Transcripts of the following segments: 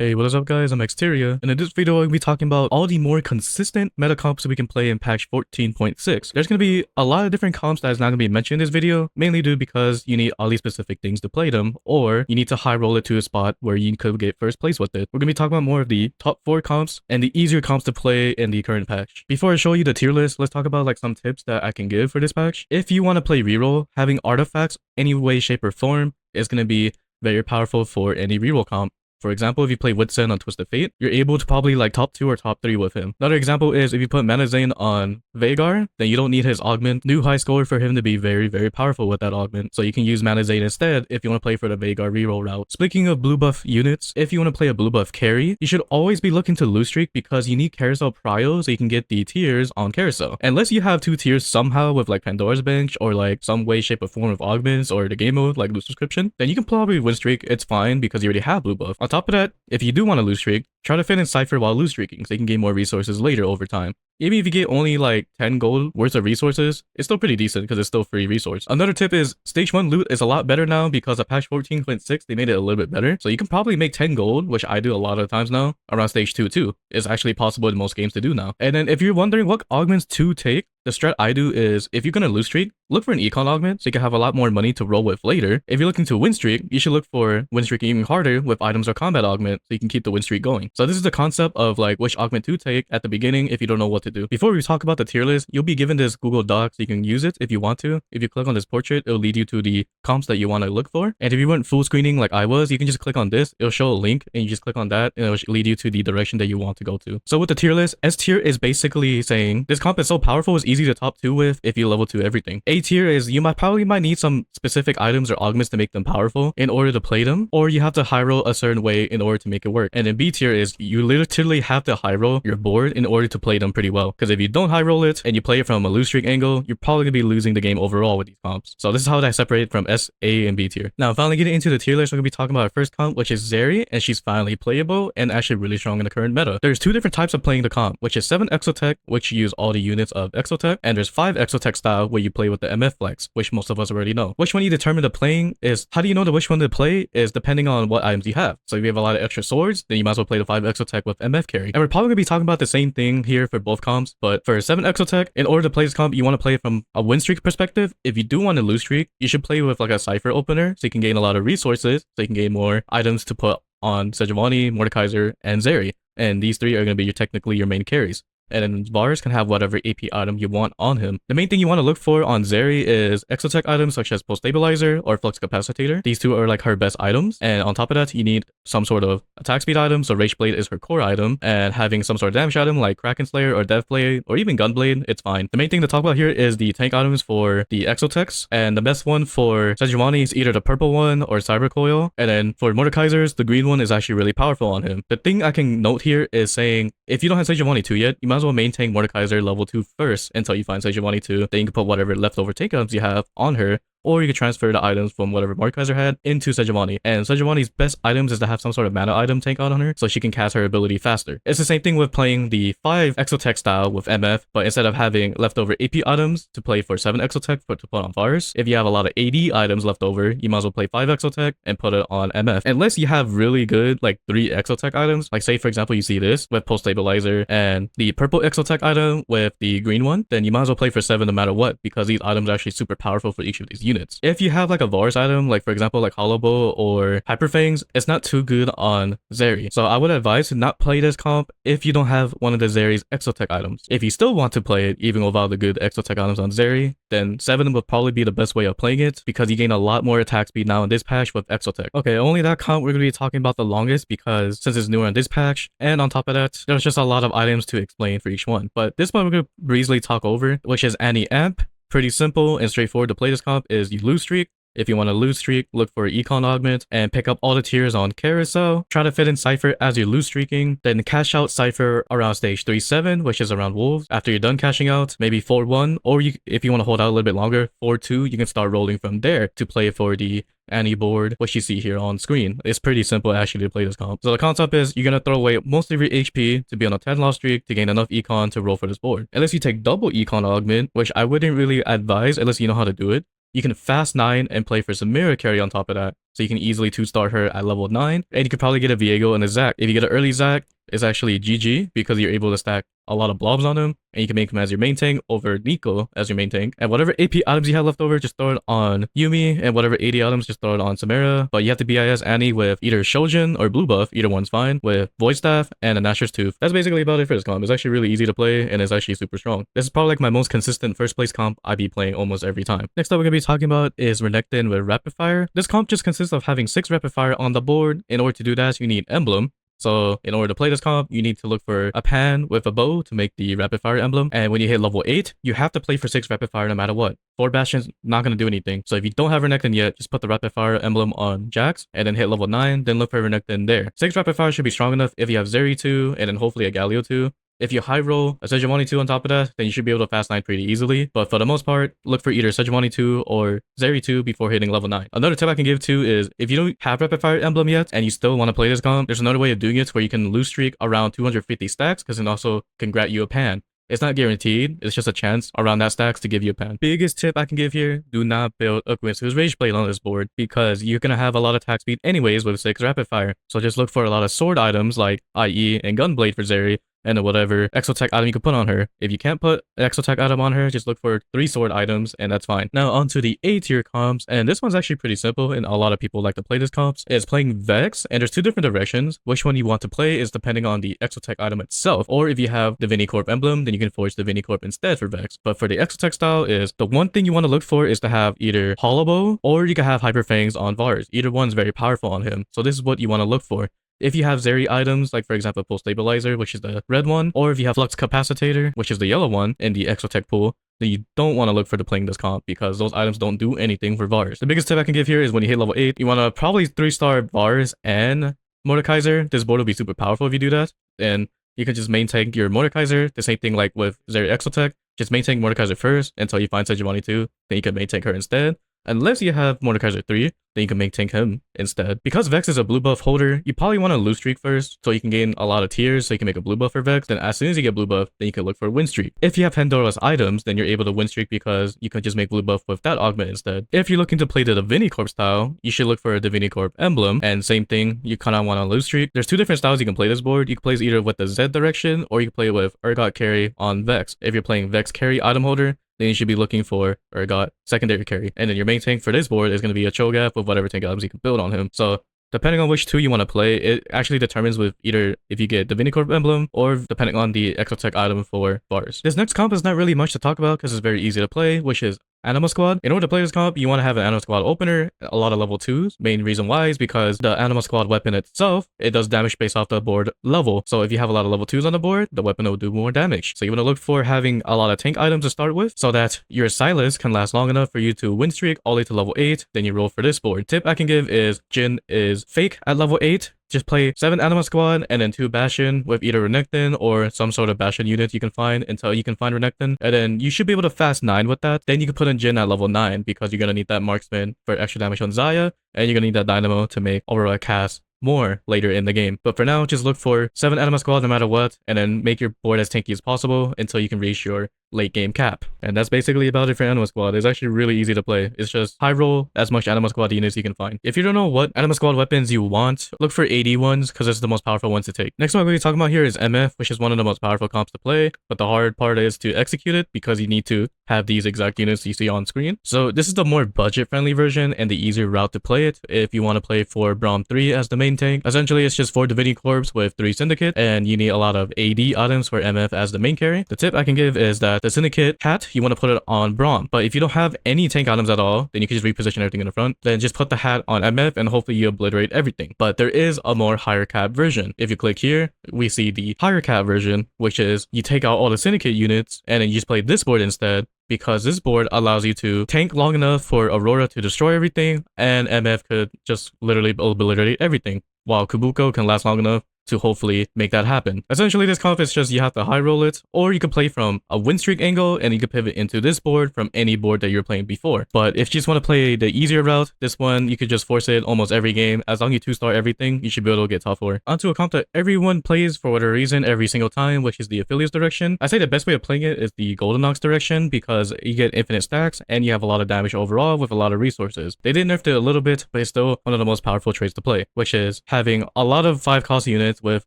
Hey, what is up guys, I'm Xteria, and in this video I'm going to be talking about all the more consistent meta comps we can play in patch 14.6. There's going to be a lot of different comps that is not going to be mentioned in this video, mainly due because you need all these specific things to play them, or you need to high roll it to a spot where you could get first place with it. We're going to be talking about more of the top 4 comps and the easier comps to play in the current patch. Before I show you the tier list, let's talk about like some tips that I can give for this patch. If you want to play reroll, having artifacts any way, shape, or form is going to be very powerful for any reroll comp. For example, if you play Witsen on Twisted Fate, you're able to probably like top 2 or top 3 with him. Another example is if you put Manazane on Veigar, then you don't need his augment. New high score for him to be very powerful with that augment. So you can use Manazane instead if you want to play for the Veigar reroll route. Speaking of blue buff units, if you want to play a blue buff carry, you should always be looking to lose streak because you need carousel prio so you can get the tiers on carousel. Unless you have 2 tiers somehow with like Pandora's Bench or like some way, shape, or form of augments or the game mode like loot subscription, then you can probably win streak. It's fine because you already have blue buff. On top of that, if you do want to lose streak, try to fit in Cypher while lose streaking so you can gain more resources later over time. Even if you get only like 10 gold worth of resources, it's still pretty decent because it's still free resource. Another tip is stage 1 loot is a lot better now because of patch 14.6 they made it a little bit better. So you can probably make 10 gold, which I do a lot of times now, around stage 2 too. It's actually possible in most games to do now. And then if you're wondering what augments to take, the strat I do is if you're gonna lose streak, look for an econ augment so you can have a lot more money to roll with later. If you're looking to win streak, you should look for win streak even harder with items or combat augment so you can keep the win streak going. So this is the concept of like which augment to take at the beginning if you don't know what to do. Before we talk about the tier list, you'll be given this Google Doc so you can use it if you want to. If you click on this portrait, it'll lead you to the comps that you want to look for. And if you weren't full screening like I was, you can just click on this. It'll show a link and you just click on that and it'll lead you to the direction that you want to go to. So with the tier list, S tier is basically saying this comp is so powerful, it's easy to top 2 with if you level 2 everything. A tier is you probably might need some specific items or augments to make them powerful in order to play them, or you have to high roll a certain way in order to make it work. And then B tier is you literally have to high roll your board in order to play them pretty well. Because if you don't high roll it and you play it from a lose streak angle, you're probably gonna be losing the game overall with these comps. So this is how I separate from S, A, and B tier. Now finally getting into the tier list, we're gonna be talking about our first comp, which is Zeri, and she's finally playable and actually really strong in the current meta. There's 2 different types of playing the comp, which is 7 Exotech, which use all the units of Exotech, and there's 5 Exotech style where you play with the MF flex, which most of us already know. Which one you determine the playing is, how do you know which one to play is depending on what items you have. So if you have a lot of extra swords, then you might as well play the 5 Exotech with MF carry. And we're probably gonna be talking about the same thing here for both comps, but for 7 Exotech, in order to play this comp, you want to play it from a win streak perspective. If you do want to lose streak, you should play with like a Cypher opener so you can gain a lot of resources, so you can gain more items to put on Sejuani, Mordekaiser, and Zeri. And these 3 are going to be technically your main carries. And then Vars can have whatever AP item you want on him. The main thing you want to look for on Zeri is Exotech items such as Pulse Stabilizer or Flux Capacitator. These 2 are like her best items. And on top of that, you need some sort of attack speed item. So Rage Blade is her core item. And having some sort of damage item like Kraken Slayer or Death Blade or even Gunblade, it's fine. The main thing to talk about here is the tank items for the Exotechs. And the best one for Sejuani is either the purple one or Cyber Coil. And then for Mordekaisers, the green one is actually really powerful on him. The thing I can note here is saying if you don't have Sejuani 2 yet, you might as well maintain Mordekaiser level 2 first until you find Sejuani 2. Then you can put whatever leftover take items you have on her, or you can transfer the items from whatever Mordekaiser had into Sejuani. And Sejuani's best items is to have some sort of mana item tank on her so she can cast her ability faster. It's the same thing with playing the 5 Exotech style with MF, but instead of having leftover AP items to play for 7 Exotech to put on Vars, if you have a lot of AD items left over, you might as well play 5 Exotech and put it on MF. Unless you have really good like 3 Exotech items, like say for example you see this with Pulse Stabilizer and the purple Exotech item with the green one, then you might as well play for 7 no matter what because these items are actually super powerful for each of these units. If you have like a Vars item, like for example like Hollow Bow or Hyperfangs, it's not too good on Zeri. So I would advise to not play this comp if you don't have one of the Zeri's Exotech items. If you still want to play it even without the good Exotech items on Zeri, then 7 would probably be the best way of playing it because you gain a lot more attack speed now in this patch with Exotech. Okay, only that comp we're going to be talking about the longest because since it's newer in this patch, and on top of that, there's just a lot of items to explain for each one. But this one we're going to breezily talk over, which is Anti-Amp. Pretty simple and straightforward to play this comp is you lose streak. If you want to lose streak, look for Econ Augment and pick up all the tiers on Carousel. Try to fit in Cypher as you're lose streaking. Then cash out Cypher around stage 3-7, which is around Wolves. After you're done cashing out, maybe 4-1, or if you want to hold out a little bit longer, 4-2, you can start rolling from there to play for the Annie board, which you see here on screen. It's pretty simple actually to play this comp. So the concept is you're gonna throw away most of your HP to be on a 10 loss streak to gain enough econ to roll for this board. Unless you take double econ augment, which I wouldn't really advise unless you know how to do it. You can fast 9 and play for some mirror carry on top of that. So you can easily 2-star her at level 9. And you could probably get a Veigar and a Zac. If you get an early Zac, it's actually GG because you're able to stack a lot of blobs on him. And you can make him as your main tank over Nico as your main tank. And whatever AP items you have left over, just throw it on Yumi. And whatever AD items, just throw it on Samara. But you have to BIS Annie with either Shojin or Blue Buff. Either one's fine. With Void Staff and a Nashor's Tooth. That's basically about it for this comp. It's actually really easy to play and it's actually super strong. This is probably like my most consistent first place comp I be playing almost every time. Next up we're going to be talking about is Renekton with Rapidfire. This comp just consists of having 6 Rapidfire on the board. In order to do that, you need Emblem. So in order to play this comp, you need to look for a pan with a bow to make the Rapidfire emblem. And when you hit level 8, you have to play for 6 Rapidfire no matter what. 4 Bastion's not going to do anything. So if you don't have Renekton yet, just put the Rapidfire emblem on Jax and then hit level 9, then look for Renekton there. 6 Rapidfire should be strong enough if you have Zeri 2 and then hopefully a Galio 2. If you high roll a Sejuani 2 on top of that, then you should be able to fast 9 pretty easily. But for the most part, look for either Sejuani 2 or Zeri 2 before hitting level 9. Another tip I can give too is if you don't have Rapidfire emblem yet and you still want to play this comp, there's another way of doing it where you can lose streak around 250 stacks because it also can grant you a pan. It's not guaranteed, it's just a chance around that stacks to give you a pan. Biggest tip I can give here, do not build a Quincy's Rage Blade on this board because you're going to have a lot of attack speed anyways with 6 Rapidfire. So just look for a lot of sword items like IE and Gunblade for Zeri and whatever exotech item you can put on her. If you can't put an exotech item on her, just look for 3 sword items and that's fine. Now onto the A tier comps, and this one's actually pretty simple and a lot of people like to play this comps. It's playing Vex, and there's 2 different directions. Which one you want to play is depending on the exotech item itself, or if you have the Vinicorp emblem, then you can forge the Vinicorp instead for Vex. But for the exotech style is, the one thing you want to look for is to have either Hollow Bow or you can have Hyper Fangs on Vars. Either one's very powerful on him, so this is what you want to look for. If you have Zeri items, like for example Pulse Stabilizer, which is the red one, or if you have Flux Capacitator, which is the yellow one, in the Exotech pool, then you don't want to look for the playing this comp because those items don't do anything for Vars. The biggest tip I can give here is when you hit level 8, you want to probably 3-star Vars and Mordekaiser. This board will be super powerful if you do that, and you can just maintain your Mordekaiser, the same thing like with Zeri Exotech. Just maintain Mordekaiser first until you find Sejuani 2, then you can maintain her instead. Unless you have Mordekaiser 3, then you can maintain him instead. Because Vex is a blue buff holder, you probably want to lose streak first, so you can gain a lot of tiers, so you can make a blue buff for Vex. Then as soon as you get blue buff, then you can look for a win streak. If you have Pandora's items, then you're able to win streak because you can just make blue buff with that augment instead. If you're looking to play the Divinicorp style, you should look for a Divinicorp emblem, and same thing, you kind of want to lose streak. There's 2 different styles you can play this board. You can play this either with the Z direction, or you can play with Urgot carry on Vex. If you're playing Vex carry item holder, then you should be looking for Urgot secondary carry. And then your main tank for this board is going to be a Cho'Gath with whatever tank items you can build on him. So depending on which 2 you want to play, it actually determines with either if you get the Vinicorp emblem or depending on the Exotech item for Vars. This next comp is not really much to talk about because it's very easy to play, which is Anima Squad. In order to play this comp, you want to have an Anima Squad opener, a lot of level 2s. Main reason why is because the Anima Squad weapon itself, it does damage based off the board level. So if you have a lot of level 2s on the board, the weapon will do more damage. So you want to look for having a lot of tank items to start with so that your Silas can last long enough for you to win streak all the way to level 8. Then you roll for this board. Tip I can give is Jhin is fake at level 8. Just play 7 Anima Squad and then 2 Bastion with either Renekton or some sort of Bastion unit you can find until you can find Renekton. And then you should be able to fast 9 with that. Then you can put in Jhin at level 9 because you're going to need that marksman for extra damage on Xayah. And you're going to need that Dynamo to make Aurora cast more later in the game. But for now, just look for 7 Anima Squad no matter what. And then make your board as tanky as possible until you can reach your late game cap. And that's basically about it for Anima Squad. It's actually really easy to play. It's just high roll as much Anima Squad units you can find. If you don't know what Anima Squad weapons you want, look for AD ones because it's the most powerful ones to take. Next one I'm going to be talking about here is MF, which is one of the most powerful comps to play, but the hard part is to execute it because you need to have these exact units you see on screen. So this is the more budget friendly version and the easier route to play it if you want to play for Braum 3 as the main tank. Essentially it's just 4 Divinity Corps with 3 Syndicate and you need a lot of AD items for MF as the main carry. The tip I can give is that the Syndicate hat, you want to put it on Braum. But if you don't have any tank items at all, then you can just reposition everything in the front. Then just put the hat on MF and hopefully you obliterate everything. But there is a more higher cap version. If you click here, we see the higher cap version, which is you take out all the Syndicate units and then you just play this board instead, because this board allows you to tank long enough for Aurora to destroy everything and MF could just literally obliterate everything, while Kabuko can last long enough to hopefully make that happen. Essentially, this comp is just you have to high roll it, or you can play from a win streak angle and you can pivot into this board from any board that you're playing before. But if you just want to play the easier route, this one you could just force it almost every game. As long as you 2-star everything, you should be able to get top 4. Onto a comp that everyone plays for whatever reason every single time, which is the Aphleios direction. I say the best way of playing it is the Golden Ox direction because you get infinite stacks and you have a lot of damage overall with a lot of resources. They did nerf it a little bit, but it's still one of the most powerful traits to play, which is having a lot of 5-cost units with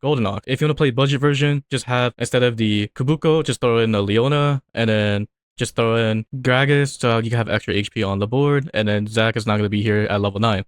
Golden Ox. If you want to play budget version, just have, instead of the Kabuko, just throw in the Leona and then just throw in Gragas so you can have extra HP on the board, and then Zach is not going to be here at level 9.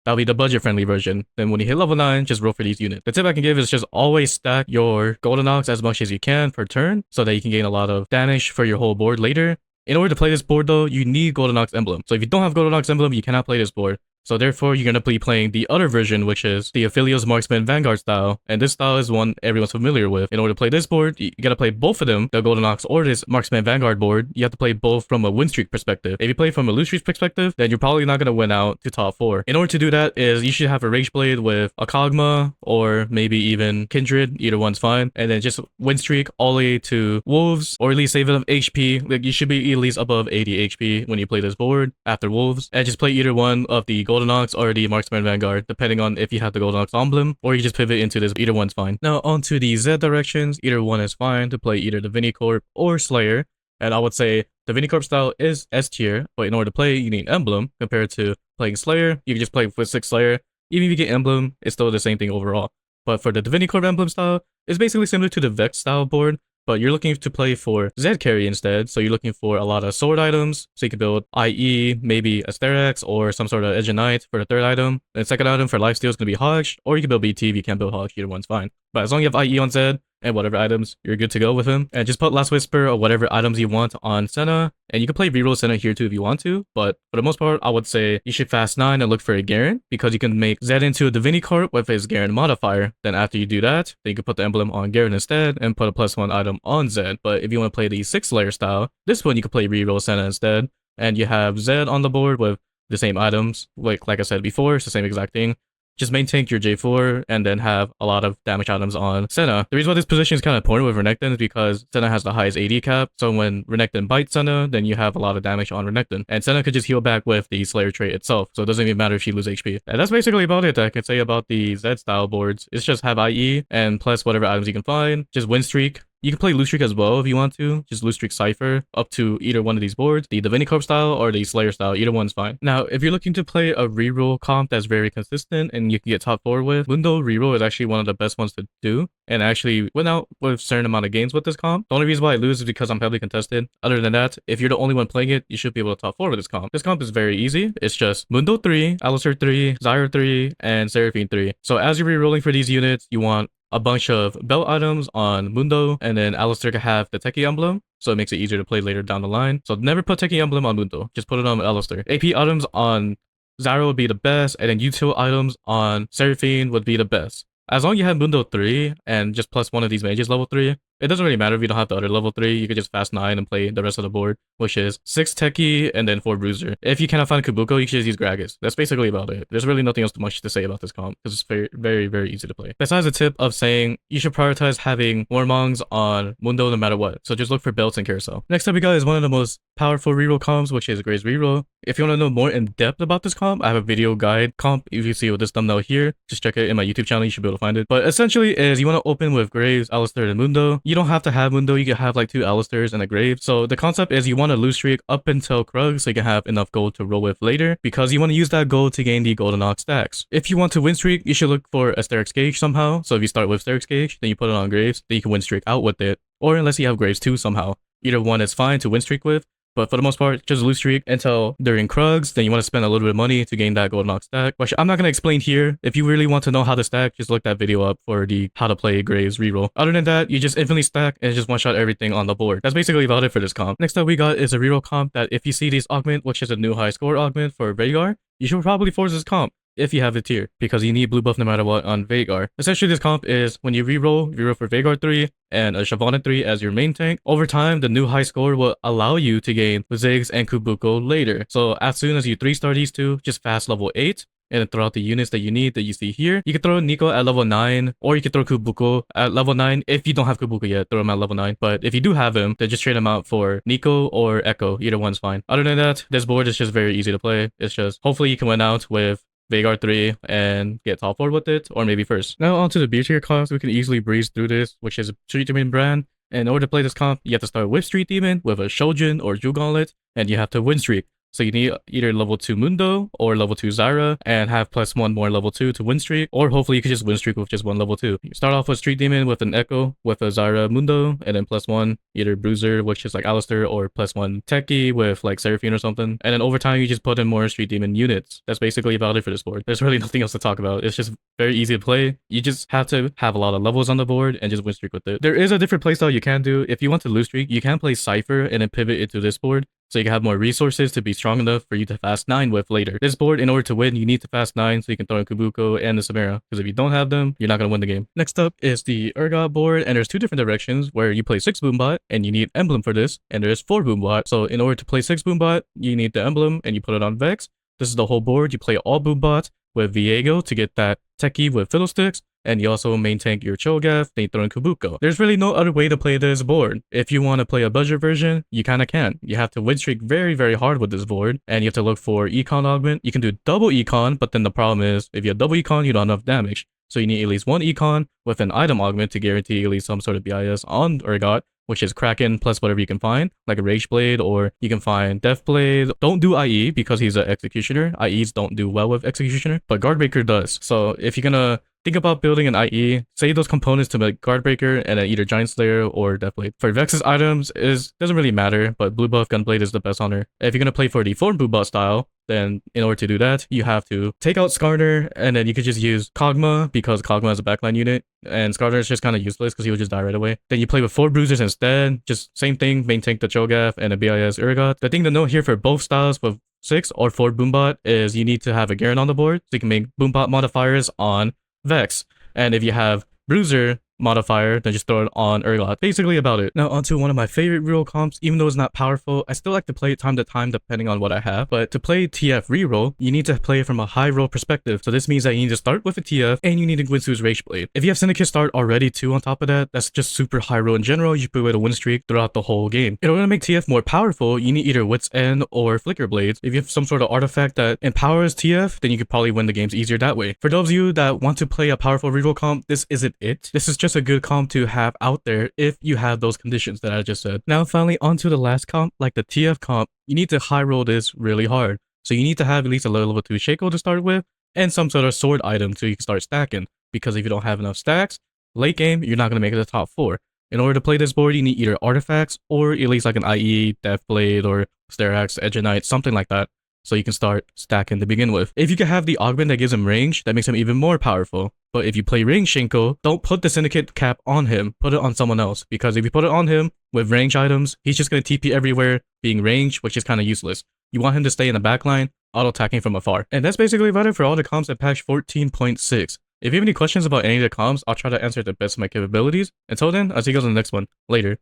That'll be the budget-friendly version. Then when you hit level 9, just roll for these units. The tip I can give is just always stack your Golden Ox as much as you can per turn so that you can gain a lot of damage for your whole board later. In order to play this board though, you need Golden Ox Emblem. So if you don't have Golden Ox Emblem, you cannot play this board. So therefore, you're going to be playing the other version, which is the Aphleios Marksman Vanguard style. And this style is one everyone's familiar with. In order to play this board, you got to play both of them, the Golden Ox or this Marksman Vanguard board. You have to play both from a win streak perspective. If you play from a lose streak perspective, then you're probably not going to win out to top 4. In order to do that is you should have a Rage Blade with a Kog'Maw or maybe even Kindred. Either one's fine. And then just win streak all the way to Wolves, or at least save enough HP. Like you should be at least above 80 HP when you play this board after Wolves. And just play either one of the Golden Ox or the Marksman Vanguard, depending on if you have the Golden Ox emblem, or you just pivot into this. Either one's fine. Now onto the Z directions. Either one is fine to play either the Vinicorp or Slayer. And I would say the Vinicorp style is S tier, but in order to play, you need emblem. Compared to playing Slayer, you can just play with 6 Slayer. Even if you get emblem, it's still the same thing overall. But for the Vinicorp emblem style, it's basically similar to the Vex style board, but you're looking to play for Z carry instead, so you're looking for a lot of sword items, so you can build IE, maybe Asterix, or some sort of Edge of Knight for the third item. The second item for lifesteal is going to be Hodge, or you can build BT if you can't build Hodge, either one's fine. But as long as you have IE on Zed, and whatever items, you're good to go with him. And just put Last Whisper or whatever items you want on Senna, and you can play reroll Senna here too if you want to, but for the most part, I would say you should fast 9 and look for a Garen, because you can make Zed into a Divinicorp with his Garen modifier. Then after you do that, then you can put the emblem on Garen instead, and put a +1 item on Zed. But if you want to play the 6 layer style, this one you can play reroll Senna instead, and you have Zed on the board with the same items, like I said before, it's the same exact thing. Just main tank your J4 and then have a lot of damage items on Senna. The reason why this position is kind of important with Renekton is because Senna has the highest AD cap. So when Renekton bites Senna, then you have a lot of damage on Renekton. And Senna could just heal back with the Slayer trait itself. So it doesn't even matter if she loses HP. And that's basically about it that I can say about the Z style boards. It's just have IE and plus whatever items you can find. Just win streak. You can play Loose Streak as well if you want to. Just Loose Streak Cypher up to either one of these boards, the Divinicorp style or the Slayer style. Either one's fine. Now, if you're looking to play a reroll comp that's very consistent and you can get top 4 with, Mundo reroll is actually one of the best ones to do. And I actually went out with a certain amount of games with this comp. The only reason why I lose is because I'm heavily contested. Other than that, if you're the only one playing it, you should be able to top 4 with this comp. This comp is very easy. It's just Mundo 3, Alistar 3, Xayah 3, and Seraphine 3. So as you're rerolling for these units, you want a bunch of belt items on Mundo, and then Alistar can have the Techie emblem, so it makes it easier to play later down the line. So never put Techie emblem on Mundo, just put it on Alistar. AP items on Xayah would be the best, and then util items on Seraphine would be the best. As long as you have Mundo 3 and just plus one of these mages level 3, it doesn't really matter if you don't have the other level 3, you could just fast 9 and play the rest of the board, which is 6 Techie and then 4 Bruiser. If you cannot find Kabuko, you should just use Gragas. That's basically about it. There's really nothing else too much to say about this comp, because it's very, very, very easy to play. Besides the tip of saying you should prioritize having Warmongs on Mundo no matter what, so just look for belts and carousel. Next up we got is one of the most powerful reroll comps, which is Graves reroll. If you want to know more in depth about this comp, I have a video guide comp. If you see with this thumbnail here, just check it in my YouTube channel, you should be able to find it. But essentially is you want to open with Graves, Alistar, and Mundo. You don't have to have Mundo, you can have like 2 Alistars and a Grave. So the concept is you want to lose streak up until Krug so you can have enough gold to roll with later, because you want to use that gold to gain the Golden Ox stacks. If you want to win streak, you should look for Asterix Gauge somehow. So if you start with Asterix Gauge, then you put it on Graves, then you can win streak out with it. Or unless you have Graves too somehow. Either one is fine to win streak with. But for the most part, just lose streak until during Krugs, then you want to spend a little bit of money to gain that Golden Ox stack, which I'm not going to explain here. If you really want to know how to stack, just look that video up for the how to play Graves reroll. Other than that, you just infinitely stack and just one-shot everything on the board. That's basically about it for this comp. Next up we got is a reroll comp that if you see this augment, which is a new high score augment for Veigar, you should probably force this comp if you have the tier, because you need blue buff no matter what on Veigar. Essentially, this comp is when you reroll for Veigar 3 and a Shyvana 3 as your main tank. Over time, the new high score will allow you to gain Ziggs and Kabuko later. So as soon as you 3-star these two, just fast level 8, and then throw out the units that you need that you see here. You can throw Nico at level 9, or you can throw Kubuko at level 9. If you don't have Kubuko yet, throw him at level 9. But if you do have him, then just trade him out for Nico or Echo. Either one's fine. Other than that, this board is just very easy to play. It's just, hopefully you can win out with Veigar 3 and get top 4 with it, or maybe first. Now onto the B tier comps, we can easily breeze through this, which is Street Demon brand. And in order to play this comp, you have to start with Street Demon with a Shojin or Jewel Gauntlet, and you have to win streak. So you need either level 2 Mundo or level 2 Xayah and have +1 more level 2 to win streak, or hopefully you can just win streak with just one level 2. You start off with Street Demon with an Echo with a Xayah Mundo, and then +1 either Bruiser, which is like Alistair, or +1 Techie with like Seraphine or something. And then over time you just put in more Street Demon units. That's basically about it for this board. There's really nothing else to talk about. It's just very easy to play. You just have to have a lot of levels on the board and just win streak with it. There is a different playstyle you can do. If you want to lose streak, you can play Cypher and then pivot into this board, so you can have more resources to be strong enough for you to fast 9 with later. This board, in order to win, you need to fast 9 so you can throw in Kubuko and the Samara, because if you don't have them, you're not going to win the game. Next up is the Urgot board, and there's 2 different directions where you play 6 Boombot, and you need Emblem for this, and there's 4 Boombot. So in order to play 6 Boombot, you need the Emblem, and you put it on Vex. This is the whole board. You play all Boombot with Veigar to get that Techie with Fiddlesticks, and you also main tank your Cho'Gath, then you throw in Kubuko. There's really no other way to play this board. If you want to play a budget version, you kind of can. You have to win streak very, very hard with this board, and you have to look for Econ augment. You can do double Econ, but then the problem is, if you have double Econ, you don't have enough damage. So you need at least 1 Econ with an item augment to guarantee at least some sort of BIS on Urgot, which is Kraken plus whatever you can find, like a Rage Blade, or you can find Death Blade. Don't do IE because he's an Executioner. IEs don't do well with Executioner, but Guardbreaker does. So if you're gonna think about building an IE, save those components to make Guardbreaker and then either Giant Slayer or Deathblade. For Vex's items, doesn't really matter, but Blue Buff Gunblade is the best on her. If you're gonna play for the Form Blue Buff style, then in order to do that, you have to take out Skarner, and then you could just use Kog'Maw because Kog'Maw is a backline unit, and Skarner is just kind of useless because he will just die right away. Then you play with 4 Bruisers instead, just same thing, main tank the Cho'Gath and a BIS Urgot. The thing to note here for both styles with 6 or 4 Boombot is you need to have a Garen on the board, so you can make Boombot modifiers on Vex. And if you have Bruiser modifier, then just throw it on Urgot. Basically about it. Now onto one of my favorite reroll comps. Even though it's not powerful, I still like to play it time to time depending on what I have. But to play TF reroll, you need to play it from a high roll perspective. So this means that you need to start with a TF and you need to Gwinsu's Rage Blade. If you have Syndicate start already too on top of that, that's just super high roll in general. You should be able to win streak throughout the whole game. In order to make TF more powerful, you need either Wit's End or Flicker Blades. If you have some sort of artifact that empowers TF, then you could probably win the games easier that way. For those of you that want to play a powerful reroll comp, this isn't it. This is just a good comp to have out there if you have those conditions that I just said. Now finally onto the last comp, like the TF comp, you need to high roll this really hard. So you need to have at least a level 2 Shaco to start with and some sort of sword item so you can start stacking, because if you don't have enough stacks, late game you're not going to make it to the top 4. In order to play this board, you need either artifacts or at least like an IE, Deathblade, or Sterax, Edge of Night, something like that, so you can start stacking to begin with. If you can have the augment that gives him range, that makes him even more powerful. But if you play range Shinko, don't put the Syndicate cap on him, put it on someone else, because if you put it on him with range items, he's just going to TP everywhere being ranged, which is kind of useless. You want him to stay in the backline, auto-attacking from afar. And that's basically about it for all the comps at patch 14.6. If you have any questions about any of the comps, I'll try to answer to the best of my capabilities. Until then, I'll see you guys in the next one. Later.